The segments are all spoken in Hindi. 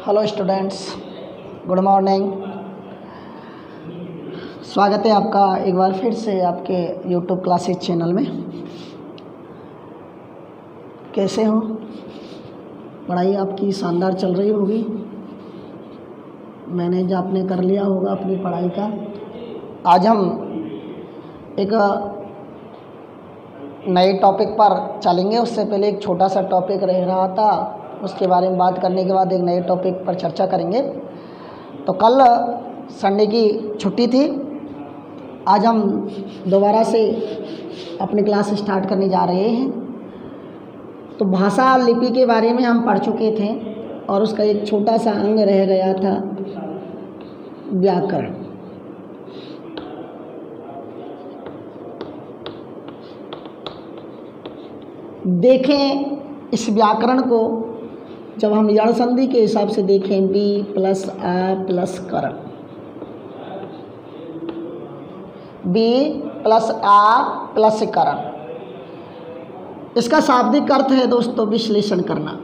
Hello students, good morning. स्वागत है आपका एक बार फिर से आपके यूट्यूब क्लासेस चैनल में। कैसे हो? पढ़ाई आपकी शानदार चल रही होगी। मैनेज आपने कर लिया होगा अपनी पढ़ाई का। आज हम एक नए टॉपिक पर चलेंगे। उससे पहले एक छोटा सा टॉपिक रह रहा था, उसके बारे में बात करने के बाद एक नए टॉपिक पर चर्चा करेंगे। तो कल संडे की छुट्टी थी, आज हम दोबारा से अपनी क्लास स्टार्ट करने जा रहे हैं। तो भाषा लिपि के बारे में हम पढ़ चुके थे और उसका एक छोटा सा अंग रह गया था, व्याकरण। देखें इस व्याकरण को जब हम यण संधि के हिसाब से देखें, बी प्लस आ प्लस करण, बी प्लस आ प्लस करण, इसका शाब्दिक अर्थ है दोस्तों विश्लेषण करना।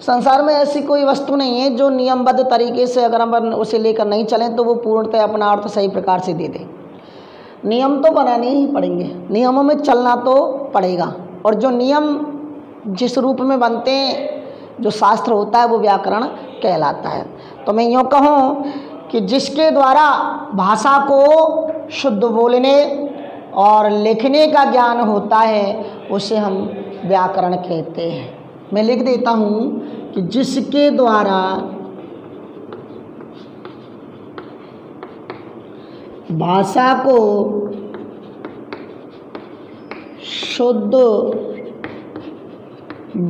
संसार में ऐसी कोई वस्तु नहीं है जो नियमबद्ध तरीके से अगर हम उसे लेकर नहीं चलें तो वो पूर्णतः अपना अर्थ सही प्रकार से दे दे। नियम तो बनाने ही पड़ेंगे, नियमों में चलना तो पड़ेगा। और जो नियम जिस रूप में बनते हैं, जो शास्त्र होता है, वो व्याकरण कहलाता है। तो मैं यूँ कहूँ कि जिसके द्वारा भाषा को शुद्ध बोलने और लिखने का ज्ञान होता है उसे हम व्याकरण कहते हैं। मैं लिख देता हूँ कि जिसके द्वारा भाषा को शुद्ध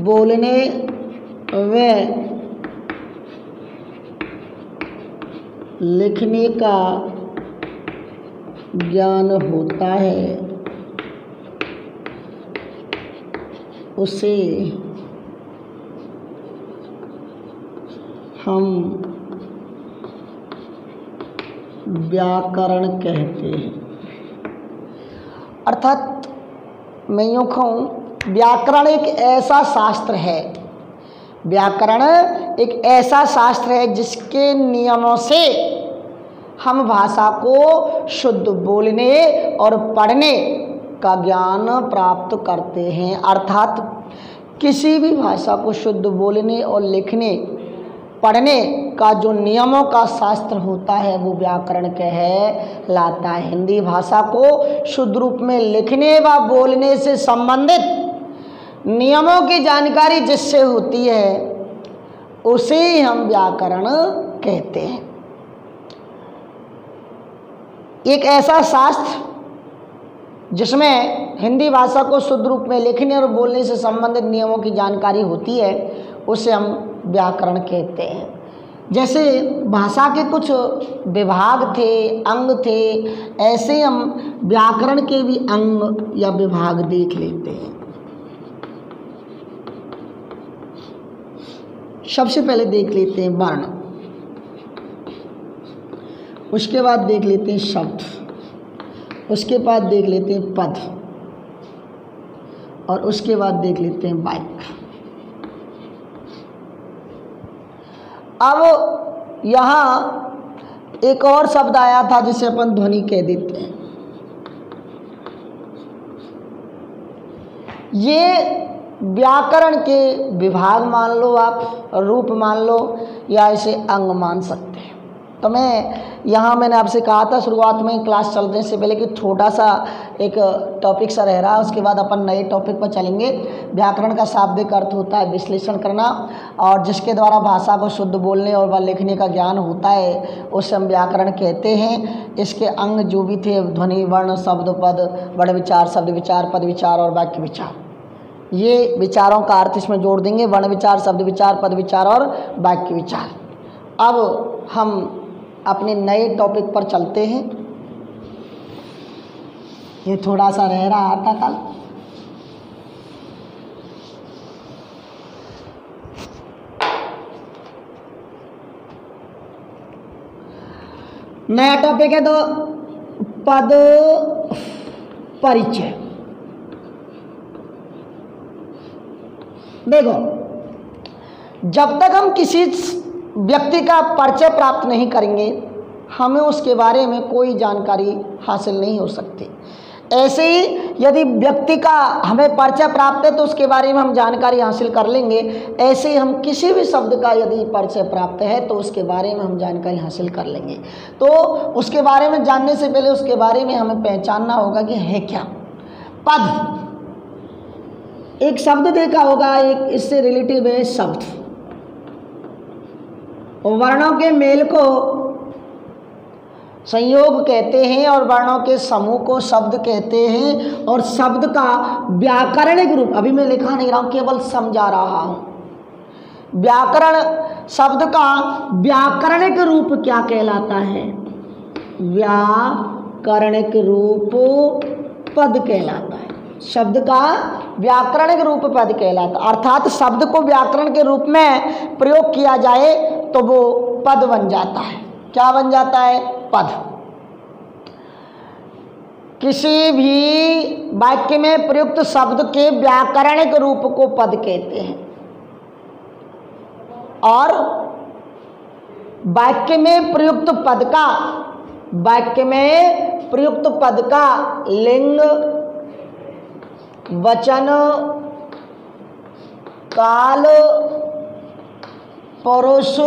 बोलने व लिखने का ज्ञान होता है उसे हम व्याकरण कहते हैं। अर्थात मैं यूँ कहूँ, व्याकरण एक ऐसा शास्त्र है, व्याकरण एक ऐसा शास्त्र है जिसके नियमों से हम भाषा को शुद्ध बोलने और पढ़ने का ज्ञान प्राप्त करते हैं। अर्थात किसी भी भाषा को शुद्ध बोलने और लिखने पढ़ने का जो नियमों का शास्त्र होता है वो व्याकरण कहलाता है। हिंदी भाषा को शुद्ध रूप में लिखने व बोलने से संबंधित नियमों की जानकारी जिससे होती है उसे हम व्याकरण कहते हैं। एक ऐसा शास्त्र जिसमें हिंदी भाषा को शुद्ध रूप में लिखने और बोलने से संबंधित नियमों की जानकारी होती है उसे हम व्याकरण कहते हैं। जैसे भाषा के कुछ विभाग थे, अंग थे, ऐसे हम व्याकरण के भी अंग या विभाग देख लेते हैं। सबसे पहले देख लेते हैं वर्ण, उसके बाद देख लेते हैं शब्द, उसके बाद देख लेते हैं पद और उसके बाद देख लेते हैं वाक्य। अब यहाँ एक और शब्द आया था जिसे अपन ध्वनि कह देते हैं। ये व्याकरण के विभाग मान लो, आप रूप मान लो या इसे अंग मान सकते हैं। तो मैंने आपसे कहा था शुरुआत में क्लास चलने से पहले कि थोड़ा सा एक टॉपिक सा रह रहा है, उसके बाद अपन नए टॉपिक पर चलेंगे। व्याकरण का शाब्दिक अर्थ होता है विश्लेषण करना, और जिसके द्वारा भाषा को शुद्ध बोलने और लिखने का ज्ञान होता है उसे हम व्याकरण कहते हैं। इसके अंग जो भी थे, ध्वनि, वर्ण, शब्द, पद, वर्ण विचार, शब्द विचार, पद विचार और वाक्य विचार, ये विचारों का अर्थ इसमें जोड़ देंगे। वर्ण विचार, शब्द विचार, पद विचार और वाक्य विचार। अब हम अपने नए टॉपिक पर चलते हैं। ये थोड़ा सा रह रहा था कल। नया टॉपिक है तो पद परिचय। देखो, जब तक हम किसी व्यक्ति का परिचय प्राप्त नहीं करेंगे हमें उसके बारे में कोई जानकारी हासिल नहीं हो सकती। ऐसे ही यदि व्यक्ति का हमें परिचय प्राप्त है तो उसके बारे में हम जानकारी हासिल कर लेंगे। ऐसे ही हम किसी भी शब्द का यदि परिचय प्राप्त है तो उसके बारे में हम जानकारी हासिल कर लेंगे। तो उसके बारे में जानने से पहले उसके बारे में हमें पहचानना होगा कि है क्या। पद, एक शब्द देखा होगा, एक इससे रिलेटिव है शब्द। वर्णों के मेल को संयोग कहते हैं और वर्णों के समूह को शब्द कहते हैं। और शब्द का व्याकरणिक रूप, अभी मैं लिखा नहीं रहा हूँ, केवल समझा रहा हूँ। व्याकरण शब्द का व्याकरणिक रूप क्या कहलाता है? व्याकरणिक रूप पद कहलाता है। शब्द का व्याकरणिक रूप पद कहलाता है, अर्थात शब्द को व्याकरण के रूप में प्रयोग किया जाए तो वो पद बन जाता है। क्या बन जाता है? पद। किसी भी वाक्य में प्रयुक्त शब्द के व्याकरणिक रूप को पद कहते हैं। और वाक्य में प्रयुक्त पद का लिंग, वचन, काल, पुरुष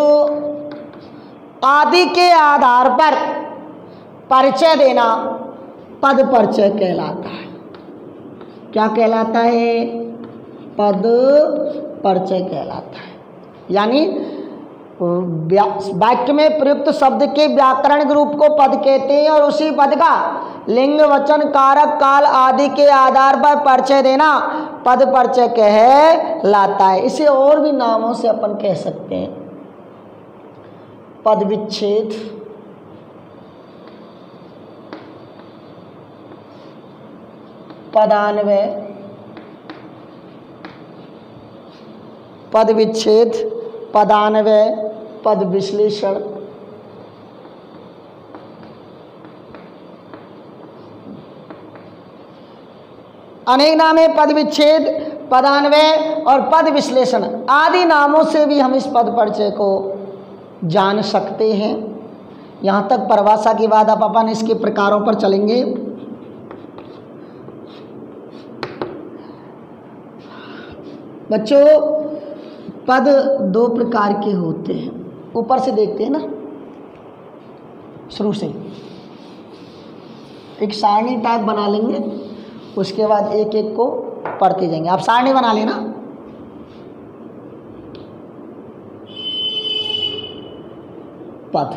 आदि के आधार पर परिचय देना पद परिचय कहलाता है। क्या कहलाता है? पद परिचय कहलाता है। यानी वाक्य में प्रयुक्त शब्द के व्याकरणिक रूप को पद कहते हैं और उसी पद का लिंग, वचन, कारक, काल आदि के आधार पर परिचय देना पद परिचय कहलाता है। इसे और भी नामों से अपन कह सकते हैं। पद विच्छेद, पदान्वय, पद विच्छेद, पदान्वय, पद विश्लेषण, अनेक नाम है। पद विच्छेद, पदान्वय और पद विश्लेषण आदि नामों से भी हम इस पद परिचय को जान सकते हैं। यहाँ तक परिभाषा के बाद अब अपन इसके प्रकारों पर चलेंगे। बच्चों, पद दो प्रकार के होते हैं। ऊपर से देखते हैं ना, शुरू से एक सारणी टाइप बना लेंगे, उसके बाद एक एक को पढ़ते जाएंगे। आप सारणी बना लेना। पद,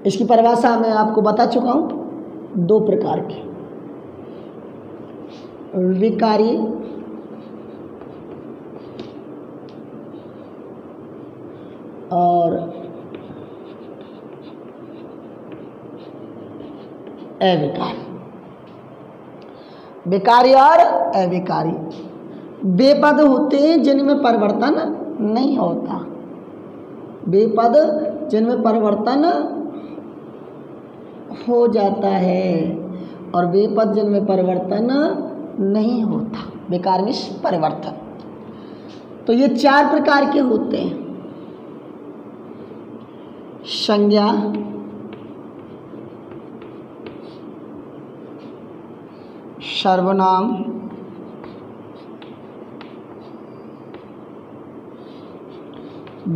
इसकी परिभाषा मैं आपको बता चुका हूं, दो प्रकार के, विकारी और अविकारी। विकारी और अविकारी वे पद होते हैं जिनमें परिवर्तन नहीं होता। वे पद जिनमें परिवर्तन हो जाता है और वे पद जिनमें परिवर्तन नहीं होता। विकार में परिवर्तन। तो ये चार प्रकार के होते हैं। संज्ञा, सर्वनाम,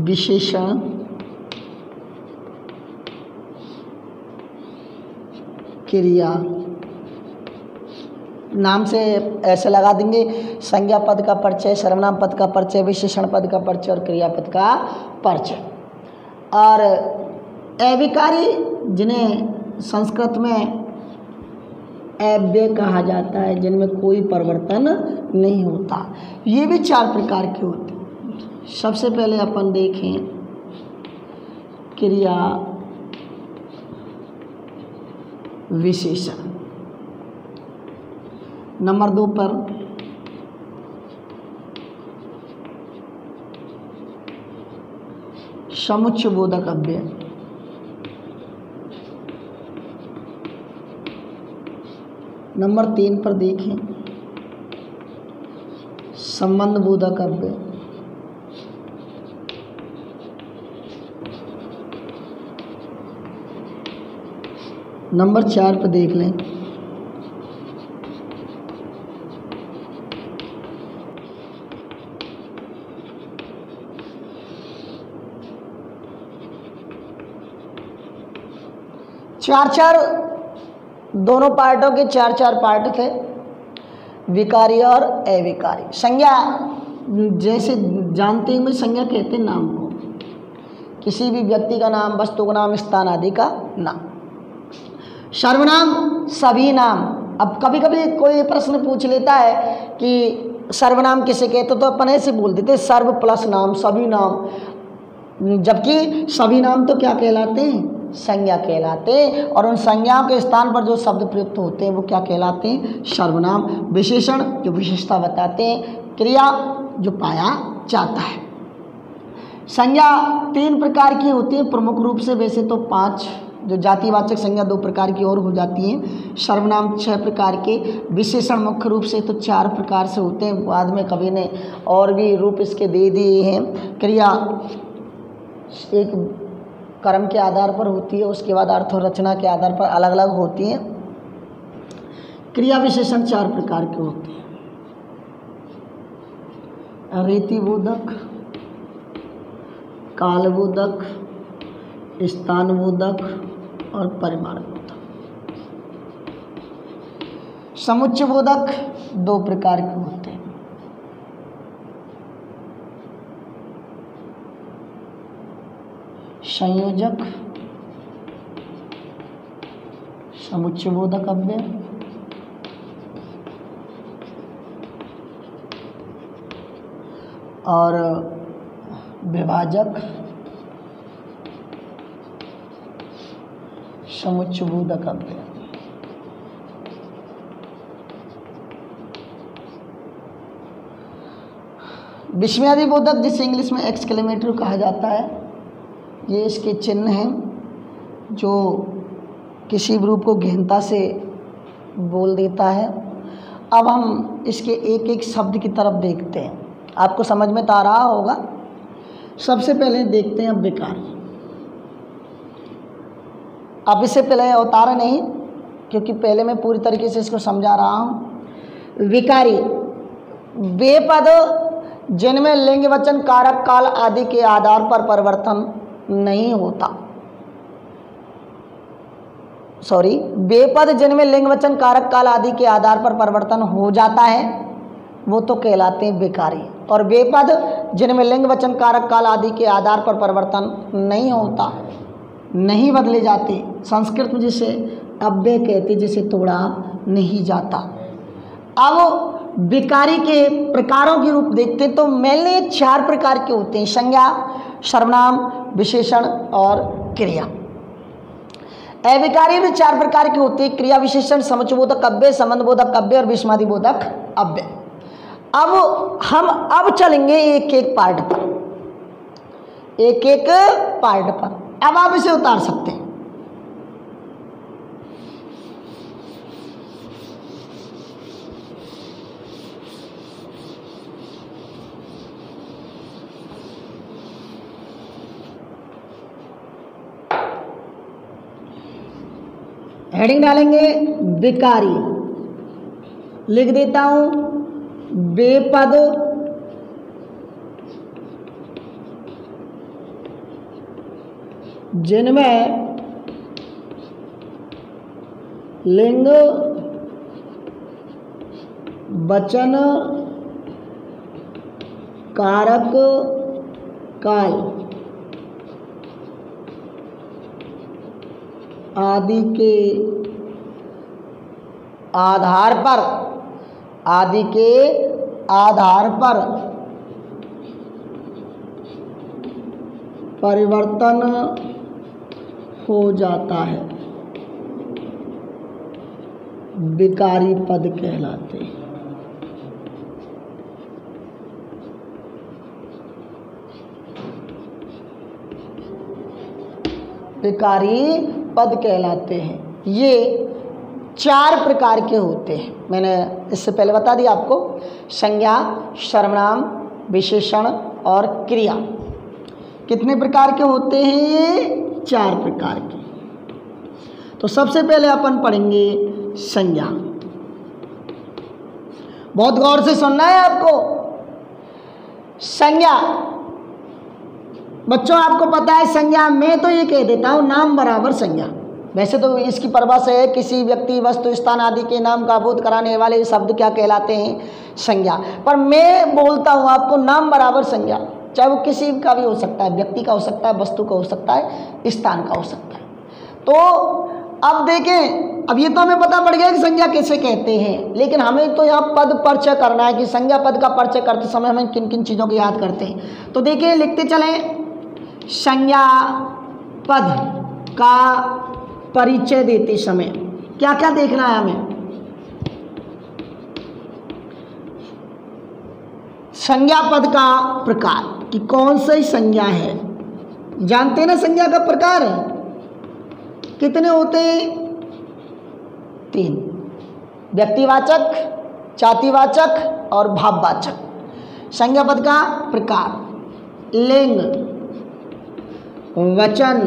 विशेषण, क्रिया। नाम से ऐसे लगा देंगे, संज्ञा पद का परिचय, सर्वनाम पद का परिचय, विशेषण पद का परिचय और क्रियापद का परिचय। और अविकारी जिन्हें संस्कृत में अव्यय कहा जाता है, जिनमें कोई परिवर्तन नहीं होता। ये भी चार प्रकार के होते हैं। सबसे पहले अपन देखें क्रिया विशेषण। नंबर 2 पर समुच्चय बोधक अव्यय। नंबर 3 पर देखें संबंध बोधक अव्यय। नंबर 4 पे देख लें। चार दोनों पार्टों के 4 पार्ट थे, विकारी और अविकारी। संज्ञा जैसे जानते हैं, संज्ञा कहते हैं नाम को, किसी भी व्यक्ति का नाम, वस्तु का नाम, स्थान आदि का नाम। सर्वनाम सभी नाम। अब कभी कभी कोई प्रश्न पूछ लेता है कि सर्वनाम किसे कहते, तो अपन ऐसे बोल देते सर्व प्लस नाम, सभी नाम, जबकि सभी नाम तो क्या कहलाते हैं? संज्ञा कहलाते हैं। और उन संज्ञाओं के स्थान पर जो शब्द प्रयुक्त होते हैं वो क्या कहलाते हैं? सर्वनाम। विशेषण जो विशेषता बताते हैं, क्रिया जो पाया जाता है। संज्ञा 3 प्रकार की होती है प्रमुख रूप से, वैसे तो 5, जो जातिवाचक संज्ञा 2 प्रकार की और हो जाती हैं। सर्वनाम 6 प्रकार के, विशेषण मुख्य रूप से तो 4 प्रकार से होते हैं। बाद में कवि ने और भी रूप इसके दे दिए हैं। क्रिया एक कर्म के आधार पर होती है, उसके बाद अर्थ और रचना के आधार पर अलग अलग होती हैं। क्रिया विशेषण 4 प्रकार के होते हैं, रीतिबोधक, कालबोधक, स्थानबोधक और परिमाणबोधक। समुच्चयबोधक 2 प्रकार के होते हैं, संयोजक, समुच्चयबोधक अव्यय और विभाजक, समुच्चयबोधक अव्यय। विस्मयादि बोधक, जिसे इंग्लिश में एक्सक्लेमेटरी कहा जाता है, ये इसके चिन्ह हैं जो किसी भी रूप को गहनता से बोल देता है। अब हम इसके एक एक शब्द की तरफ देखते हैं, आपको समझ में तो आ रहा होगा। सबसे पहले देखते हैं विकारी। अब इससे पहले उतारा नहीं, क्योंकि पहले मैं पूरी तरीके से इसको समझा रहा हूँ। विकारी वे पद जिनमें लिंग वचन कारक काल आदि के आधार पर परिवर्तन नहीं होता। वे पद जिनमें लिंग वचन कारक काल आदि के आधार पर परिवर्तन हो जाता है वो तो कहलाते हैं विकारी। और वे पद जिनमें लिंग वचन कारक काल आदि के आधार पर परिवर्तन नहीं होता, नहीं बदले जाते, संस्कृत में जिसे अव्यय कहते, जिसे तोड़ा नहीं जाता। अब विकारी के प्रकारों के रूप देखते हैं तो मेनली 4 प्रकार के होते हैं, संज्ञा, सर्वनाम, विशेषण और क्रिया। अविकारी भी 4 प्रकार के होते हैं, क्रिया विशेषण, समुच्चयबोधक अव्यय, संबंधबोधक अव्यय और विस्मयादिबोधक अव्यय। अब हम चलेंगे एक एक पार्ट पर, एक एक पार्ट पर। अब आप इसे उतार सकते हैं। हेडिंग डालेंगे विकारी, लिख देता हूं बेपद जिनमें लिंग वचन कारक काल आदि के आधार पर परिवर्तन हो जाता है, विकारी पद कहलाते हैं। विकारी पद कहलाते हैं। ये 4 प्रकार के होते हैं, मैंने इससे पहले बता दिया आपको। संज्ञा, सर्वनाम, विशेषण और क्रिया। कितने प्रकार के होते हैं ये? 4 प्रकार के। तो सबसे पहले अपन पढ़ेंगे संज्ञा। बहुत गौर से सुनना है आपको। संज्ञा, बच्चों आपको पता है संज्ञा, मैं तो ये कह देता हूँ नाम बराबर संज्ञा। वैसे तो इसकी परिभाषा है किसी व्यक्ति, वस्तु, स्थान आदि के नाम का बोध कराने वाले शब्द क्या कहलाते हैं? संज्ञा। पर मैं बोलता हूँ आपको नाम बराबर संज्ञा, चाहे वो किसी का भी हो सकता है, व्यक्ति का हो सकता है, वस्तु का हो सकता है, स्थान का हो सकता है। तो अब देखें, अब ये तो हमें पता पड़ गया कि संज्ञा कैसे कहते हैं, लेकिन हमें तो यहाँ पद परिचय करना है कि संज्ञा पद का परिचय करते समय हमें किन किन चीज़ों को याद करते हैं। तो देखिए लिखते चलें, संज्ञा पद का परिचय देते समय क्या क्या देखना है हमें? संज्ञा पद का प्रकार कि कौन सी संज्ञा है। जानते हैं ना संज्ञा का प्रकार कितने होते हैं? 3, व्यक्तिवाचक, जातिवाचक और भाववाचक। संज्ञा पद का प्रकार लिंग, वचन,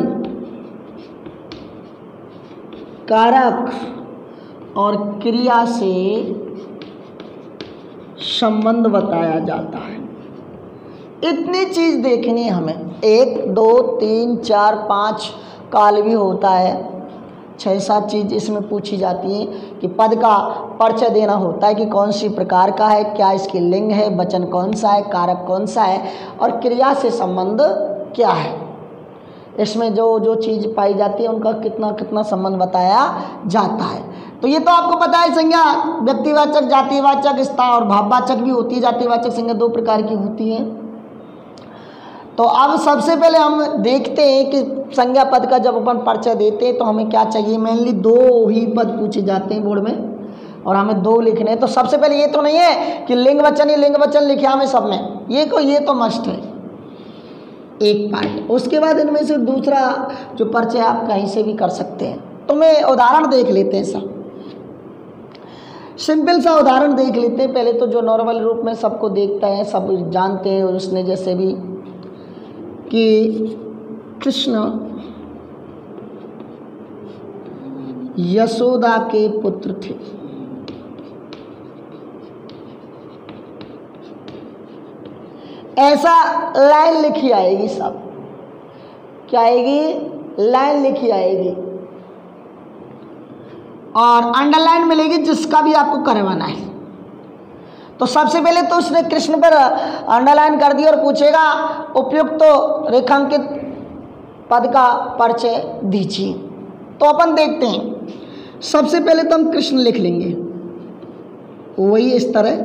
कारक और क्रिया से संबंध बताया जाता है। इतनी चीज देखनी है हमें। 1, 2, 3, 4, 5 काल भी होता है, 6-7 चीज़ इसमें पूछी जाती है कि पद का परिचय देना होता है कि कौन सी प्रकार का है, क्या इसकी लिंग है, वचन कौन सा है, कारक कौन सा है और क्रिया से संबंध क्या है। इसमें जो जो चीज़ पाई जाती है उनका कितना कितना संबंध बताया जाता है। तो ये तो आपको पता है संज्ञा व्यक्तिवाचक, जातिवाचक, स्थान और भाववाचक भी होती है। जातिवाचक संज्ञा 2 प्रकार की होती है। तो अब सबसे पहले हम देखते हैं कि संज्ञा पद का जब अपन परिचय देते हैं तो हमें क्या चाहिए। मेनली 2 ही पद पूछे जाते हैं बोर्ड में और हमें 2 लिखने हैं। तो सबसे पहले ये तो नहीं है कि लिंग वचन ही लिंग वचन लिखे हमें सब में, ये तो मस्ट है एक पार्ट। उसके बाद इनमें से दूसरा जो परिचय आप कहीं से भी कर सकते हैं। तो मैं उदाहरण देख लेते हैं, सब सिंपल सा उदाहरण देख लेते हैं। पहले तो जो नॉर्मल रूप में सबको देखता है, सब जानते हैं। उसने जैसे भी कि कृष्ण यशोदा के पुत्र थे। ऐसा लाइन लिखी आएगी, सब क्या आएगी? लाइन लिखी आएगी और अंडरलाइन मिलेगी जिसका भी आपको करवाना है। तो सबसे पहले तो उसने कृष्ण पर अंडरलाइन कर दिया और पूछेगा उपयुक्त तो रेखांकित पद का परिचय दीजिए। तो अपन देखते हैं, सबसे पहले तो हम कृष्ण लिख लेंगे, वही इस तरह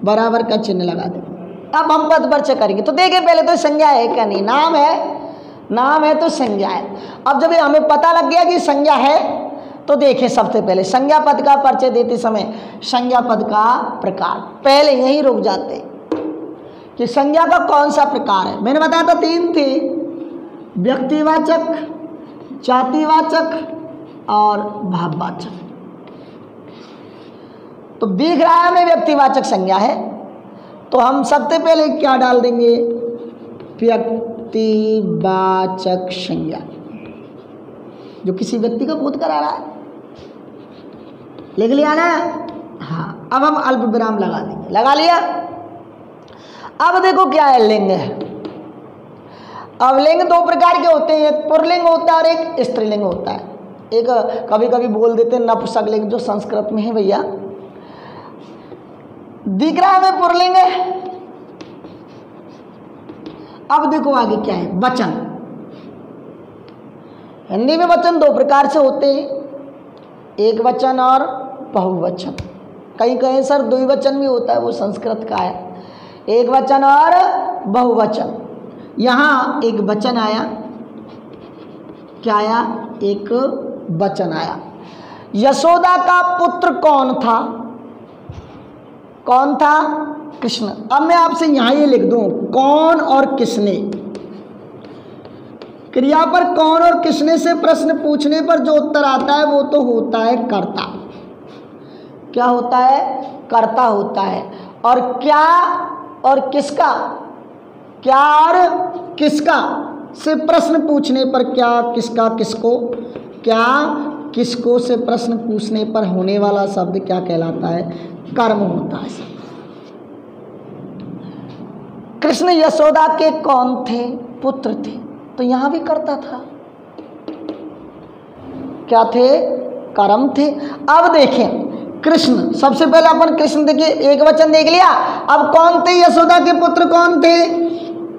बराबर का चिन्ह लगा देंगे। अब हम पद परिचय करेंगे। तो देखिए पहले तो संज्ञा है क्या नहीं, नाम है तो संज्ञा है। अब जब हमें पता लग गया कि संज्ञा है तो देखिए सबसे पहले संज्ञा पद का परिचय देते समय संज्ञा पद का प्रकार, पहले यहीं रुक जाते कि संज्ञा का कौन सा प्रकार है। मैंने बताया था 3 थे, व्यक्तिवाचक, जातिवाचक और भाववाचक। तो दिख रहा है हमें व्यक्तिवाचक संज्ञा है, तो हम सबसे पहले क्या डाल देंगे? व्यक्तिवाचक संज्ञा, जो किसी व्यक्ति का बोध करा रहा है। लिख लिया ना? हाँ। अब हम अल्प विराम लगा देंगे, लगा लिया। अब देखो क्या है, लिंग है। अब लिंग 2 प्रकार के होते हैं, एक पुल्लिंग होता है और एक स्त्रीलिंग होता है। एक कभी कभी बोल देते हैं नपुंसकलिंग, जो संस्कृत में है भैया। दिख रहा है हमें पुल्लिंग है। अब देखो आगे क्या है, वचन। हिंदी में वचन 2 प्रकार से होते हैं, एक वचन और बहुवचन। कहीं कहीं सर द्विवचन भी होता है, वो संस्कृत का है। एक वचन और बहुवचन। यहाँ एक वचन आया, क्या आया? एक वचन आया। यशोदा का पुत्र कौन था? कौन था? कृष्ण। अब मैं आपसे यहाँ ये लिख दूं, कौन और किसने। क्रिया पर कौन और किसने से प्रश्न पूछने पर जो उत्तर आता है वो तो होता है कर्ता। क्या होता है? कर्ता होता है। और क्या और किसका, क्या और किसका से प्रश्न पूछने पर, क्या किसका किसको, क्या किसको से प्रश्न पूछने पर होने वाला शब्द क्या कहलाता है, कर्म होता है। कृष्ण यशोदा के कौन थे, पुत्र थे, तो यहां भी कर्ता था, क्या थे, कर्म थे। अब देखें कृष्ण, सबसे पहले अपन कृष्ण देखिए, एक वचन देख लिया। अब कौन थे यशोदा के पुत्र, कौन थे,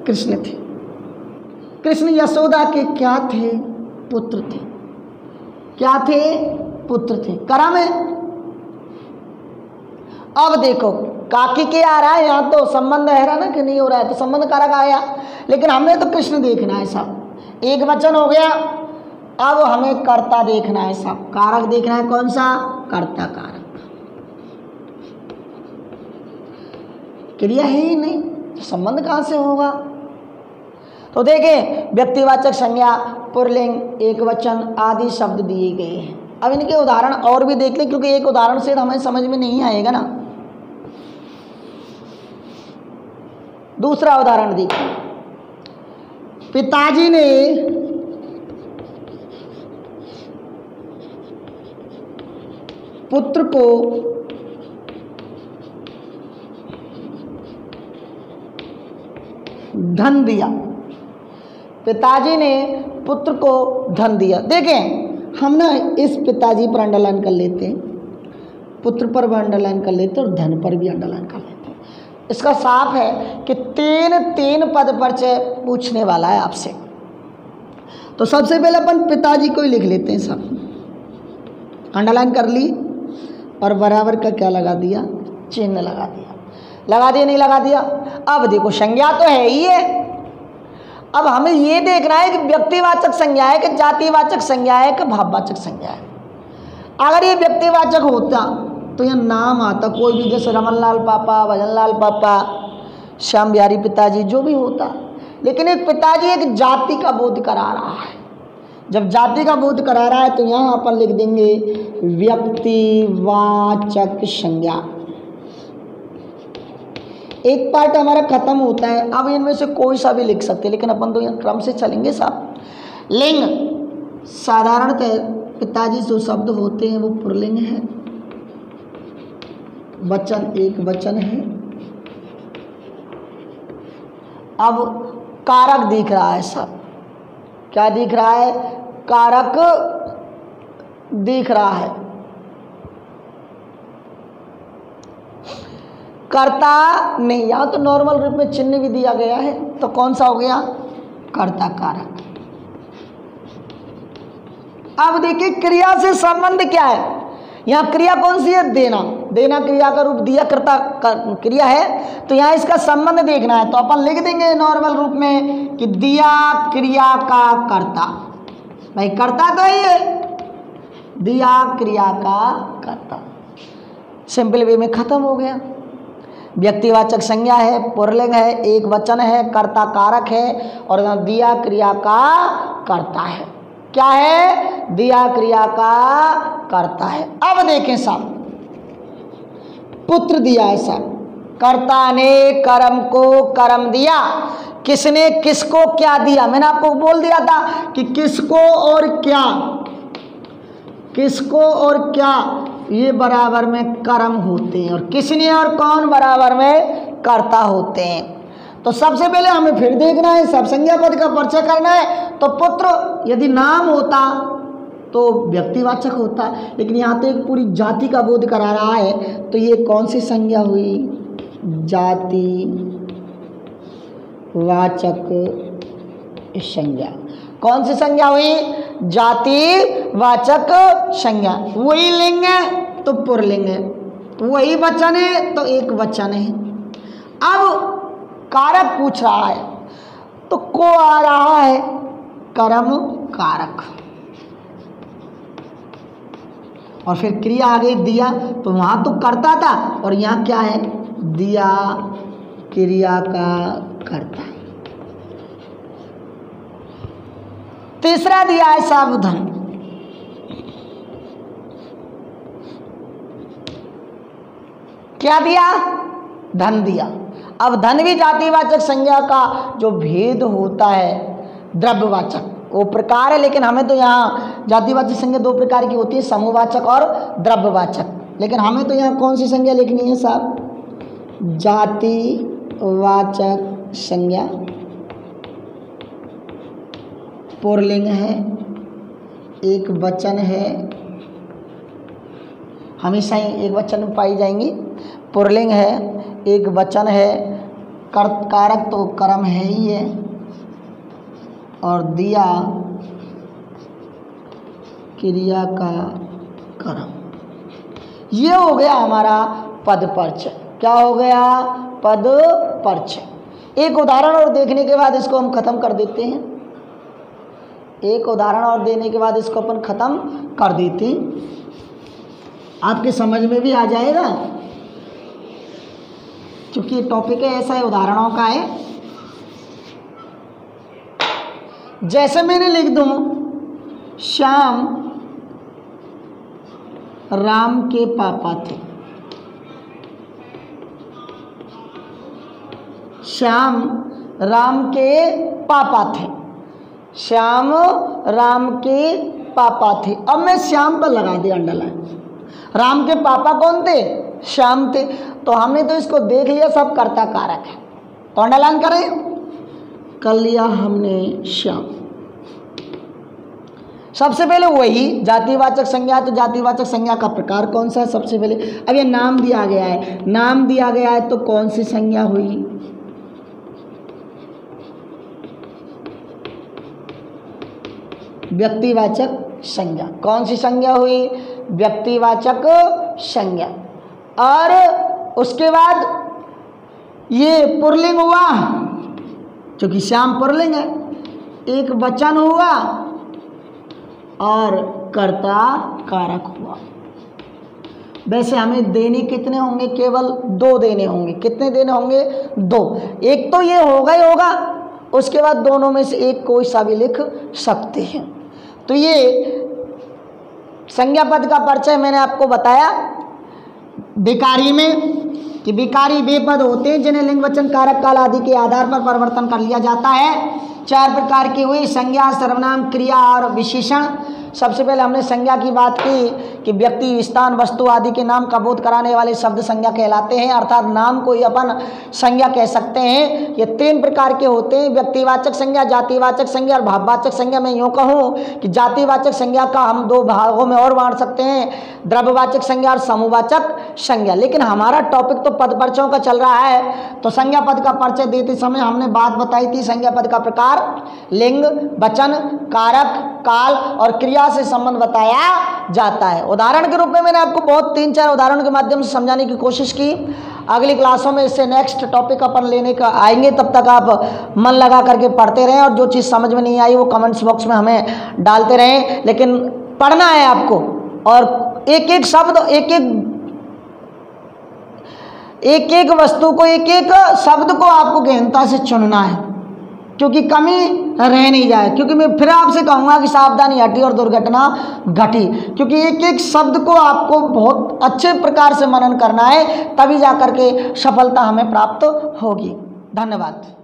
कृष्ण थे। कृष्ण यशोदा के क्या थे, पुत्र थे, क्या थे, पुत्र थे, कर्म है। अब देखो काकी के आ रहा है, यहाँ तो संबंध है ना कि नहीं हो रहा है, तो संबंध कारक आया, लेकिन हमें तो कृष्ण देखना है साहब, एक वचन हो गया। अब हमें कर्ता देखना है साहब, कारक देखना है, कौन सा, कर्ता कारक। क्रिया है ही नहीं तो संबंध कहां से होगा। तो देखें व्यक्तिवाचक संज्ञा, पुल्लिंग, एक वचन आदि शब्द दिए गए हैं। अब इनके उदाहरण और भी देख लें, क्योंकि एक उदाहरण से हमें समझ में नहीं आएगा ना। दूसरा उदाहरण देखिए, पिताजी ने पुत्र को धन दिया, पिताजी ने पुत्र को धन दिया। देखें हम ना इस पिताजी पर अंडरलाइन कर लेते हैं, पुत्र पर भी अंडरलाइन कर लेते हैं और धन पर भी अंडरलाइन कर लेते हैं। इसका साफ है कि तीन पद परिचय पूछने वाला है आपसे। तो सबसे पहले अपन पिताजी को ही लिख लेते हैं, सब अंडरलाइन कर ली और बराबर का क्या लगा दिया, चिन्ह लगा दिया, लगा दिया नहीं लगा दिया। अब देखो संज्ञा तो है ही है, अब हमें ये देखना है कि व्यक्तिवाचक संज्ञा है कि जातिवाचक संज्ञा है कि भाववाचक संज्ञा है। अगर ये व्यक्तिवाचक होता तो यह नाम आता, कोई भी, जैसे रमनलाल पापा, भजनलाल पापा, श्याम बिहारी पिताजी, जो भी होता। लेकिन एक पिताजी एक जाति का बोध करा रहा है। जब जाति का बोध करा रहा है तो यहाँ अपन लिख देंगे व्यक्तिवाचक संज्ञा। एक पार्ट हमारा खत्म होता है, अब इनमें से कोई सा भी लिख सकते हैं, लेकिन अपन तो यहाँ क्रम से चलेंगे साहब। लिंग, साधारणतः पिताजी जो शब्द होते हैं वो पुल्लिंग है, वचन एक वचन है। अब कारक दिख रहा है साहब, क्या दिख रहा है, कारक दिख रहा है। कर्ता नहीं, यहाँ तो नॉर्मल रूप में चिन्ह भी दिया गया है, तो कौन सा हो गया, कर्ता कारक। अब देखिए क्रिया से संबंध क्या है, यहाँ क्रिया कौन सी है, देना, देना क्रिया का रूप, दिया कर्ता क्रिया है, तो यहाँ इसका संबंध देखना है। तो अपन लिख देंगे नॉर्मल रूप में कि दिया क्रिया का कर्ता। भाई कर्ता तो ही है, दिया क्रिया का कर्ता, सिंपल वे में खत्म हो गया। व्यक्तिवाचक संज्ञा है, पुल्लिंग है, एक वचन है, कर्ता कारक है, और दिया क्रिया का कर्ता है। क्या है, दिया क्रिया का कर्ता है। अब देखें साहब, पुत्र दिया है साहब, कर्ता ने कर्म को कर्म दिया, किसने किसको क्या दिया। मैंने आपको बोल दिया था कि किसको और क्या, किसको और क्या ये बराबर में कर्म होते हैं, और किसने और कौन बराबर में कर्ता होते हैं। तो सबसे पहले हमें फिर देखना है, सब संज्ञा पद का परिचय करना है। तो पुत्र यदि नाम होता तो व्यक्तिवाचक होता, लेकिन यहाँ तो एक पूरी जाति का बोध करा रहा है, तो ये कौन सी संज्ञा हुई, जाति वाचक संज्ञा। कौन सी संज्ञा हुई, जाति वाचक संज्ञा। वही लिंग है तो पुल्लिंग है, वही वचन है तो एक वचन है। अब कारक पूछ रहा है तो को आ रहा है, कर्म कारक, और फिर क्रिया आ गई दिया, तो वहां तो कर्ता था और यहाँ क्या है, दिया क्रिया का कर्ता। तीसरा दिया है सावधान, क्या दिया, धन दिया। अब धन भी जातिवाचक संज्ञा का जो भेद होता है द्रव्यवाचक वो प्रकार है, लेकिन हमें तो यहाँ जातिवाचक संज्ञा दो प्रकार की होती है, समूहवाचक और द्रव्यवाचक। लेकिन हमें तो यहाँ कौन सी संज्ञा लिखनी है साहब? जातिवाचक संज्ञा पुल्लिंग है, एक वचन है, हमेशा ही एक वचन में पाई जाएंगी। पुल्लिंग है, एक वचन है, कारक तो कर्म है ही है, और दिया क्रिया का कर्म। ये हो गया हमारा पदपर्च। क्या हो गया? पदपर्च। एक उदाहरण और देखने के बाद इसको हम खत्म कर देते हैं। एक उदाहरण और देने के बाद इसको अपन खत्म कर देते हैं, आपके समझ में भी आ जाएगा, क्योंकि ये टॉपिक है ऐसा है, उदाहरणों का है। जैसे मैंने लिख दूं श्याम राम के पापा थे। श्याम राम के पापा थे। श्याम राम के पापा थे। अब मैं श्याम पर लगा दिया अंडरलाइन। राम के पापा कौन थे? श्याम थे। तो हमने तो इसको देख लिया, सब कर्ता कारक है, तो अंडरलाइन करें। कर लिया हमने श्याम। सबसे पहले वही जातिवाचक संज्ञा, तो जातिवाचक संज्ञा का प्रकार कौन सा है? सबसे पहले अब ये नाम दिया गया है, नाम दिया गया है तो कौन सी संज्ञा हुई? व्यक्तिवाचक संज्ञा। कौन सी संज्ञा हुई? व्यक्तिवाचक संज्ञा। और उसके बाद ये पुल्लिंग हुआ, क्योंकि श्याम पुल्लिंग है, एक वचन हुआ और कर्ता कारक हुआ। वैसे हमें देने कितने होंगे? केवल दो देने होंगे। कितने देने होंगे? दो। एक तो ये होगा ही होगा, उसके बाद दोनों में से एक कोई सा भी लिख सकते हैं। तो ये संज्ञा पद का परिचय मैंने आपको बताया विकारी में, कि विकारी वे पद होते हैं जिन्हें लिंग वचन कारक काल आदि के आधार पर परिवर्तन कर लिया जाता है। चार प्रकार की हुई: संज्ञा, सर्वनाम, क्रिया और विशेषण। सबसे पहले हमने संज्ञा की बात की कि व्यक्ति, स्थान, वस्तु आदि के नाम का बोध कराने वाले शब्द संज्ञा कहलाते हैं, अर्थात नाम को ही अपन संज्ञा कह सकते हैं। ये तीन प्रकार के होते हैं: व्यक्तिवाचक संज्ञा, जातिवाचक संज्ञा और भाववाचक संज्ञा। मैं यूँ कहूँ कि जातिवाचक संज्ञा का हम दो भागों में और बांट सकते हैं, द्रव्यवाचक संज्ञा और समूहवाचक संज्ञा। लेकिन हमारा टॉपिक तो पद परिचयों का चल रहा है, तो संज्ञा पद का परिचय देते समय हमने बात बताई थी संज्ञा पद का प्रकार, लिंग, वचन, कारक, काल और क्रिया से संबंध बताया जाता है। उदाहरण के रूप में मैंने आपको बहुत 3-4 उदाहरणों के माध्यम से समझाने की कोशिश की। अगली क्लासों में इससे नेक्स्ट टॉपिक अपन लेने का आएंगे, तब तक आप मन लगा करके पढ़ते रहें, और जो चीज़ समझ में नहीं आई वो कमेंट्स बॉक्स में हमें डालते रहें। लेकिन पढ़ना है आपको, और एक एक शब्द, एक एक वस्तु को, एक एक शब्द को आपको गहनता से चुनना है, क्योंकि कमी रह नहीं जाए। क्योंकि मैं फिर आपसे कहूँगा कि सावधानी हटी और दुर्घटना घटी, क्योंकि एक एक शब्द को आपको बहुत अच्छे प्रकार से मनन करना है, तभी जा कर के सफलता हमें प्राप्त होगी। धन्यवाद।